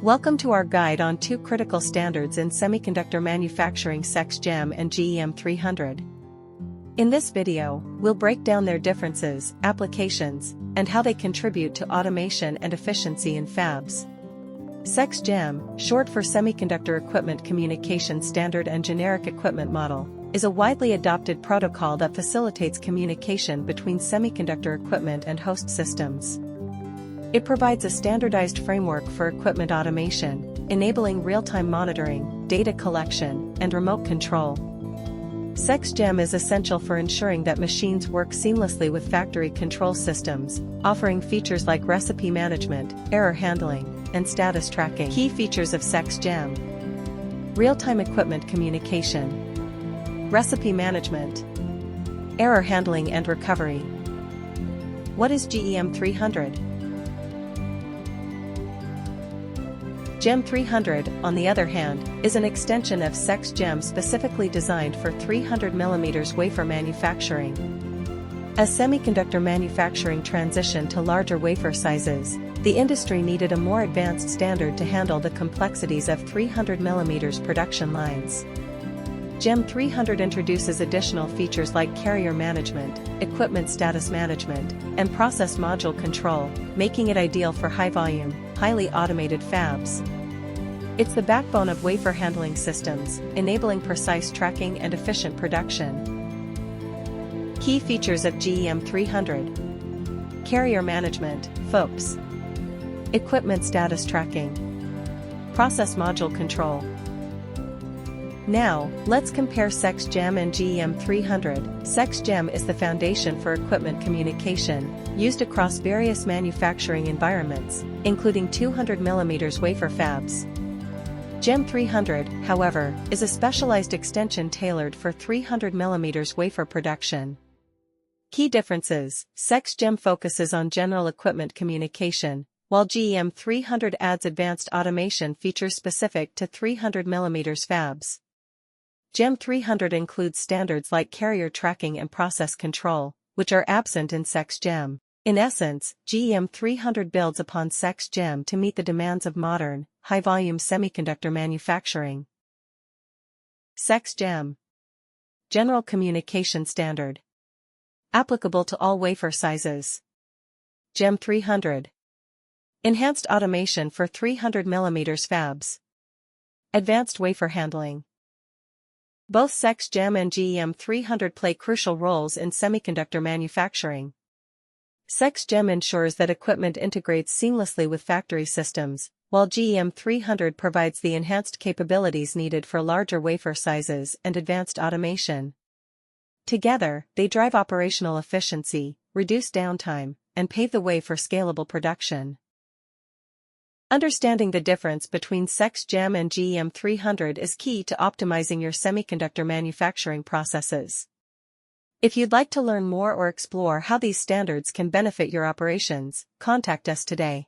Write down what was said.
Welcome to our guide on two critical standards in semiconductor manufacturing: SECS GEM and GEM300. In this video, we'll break down their differences, applications, and how they contribute to automation and efficiency in fabs. SECS GEM, short for Semiconductor Equipment Communication Standard and Generic Equipment Model, is a widely adopted protocol that facilitates communication between semiconductor equipment and host systems. It provides a standardized framework for equipment automation, enabling real-time monitoring, data collection, and remote control. SECS GEM is essential for ensuring that machines work seamlessly with factory control systems, offering features like recipe management, error handling, and status tracking. Key features of SECS GEM: real-time equipment communication, recipe management, error handling and recovery. What is GEM300? GEM300, on the other hand, is an extension of SECS GEM specifically designed for 300mm wafer manufacturing. As semiconductor manufacturing transitioned to larger wafer sizes, the industry needed a more advanced standard to handle the complexities of 300mm production lines. GEM300 introduces additional features like carrier management, equipment status management, and process module control, making it ideal for high-volume, highly automated fabs. It's the backbone of wafer handling systems, enabling precise tracking and efficient production. Key features of GEM300: carrier management, FOPS, equipment status tracking, process module control. Now, let's compare SECS GEM and GEM300. SECS GEM is the foundation for equipment communication, used across various manufacturing environments, including 200mm wafer fabs. GEM300, however, is a specialized extension tailored for 300mm wafer production. Key differences: SECS GEM focuses on general equipment communication, while GEM300 adds advanced automation features specific to 300mm fabs. GEM300 includes standards like carrier tracking and process control, which are absent in SECS GEM. In essence, GEM300 builds upon SECS GEM to meet the demands of modern, high-volume semiconductor manufacturing. SECS GEM, General Communication Standard, applicable to all wafer sizes. GEM300, enhanced automation for 300mm fabs, advanced wafer handling. Both SECS GEM and GEM300 play crucial roles in semiconductor manufacturing. SECS GEM ensures that equipment integrates seamlessly with factory systems, while GEM300 provides the enhanced capabilities needed for larger wafer sizes and advanced automation. Together, they drive operational efficiency, reduce downtime, and pave the way for scalable production. Understanding the difference between SECS GEM and GEM300 is key to optimizing your semiconductor manufacturing processes. If you'd like to learn more or explore how these standards can benefit your operations, contact us today.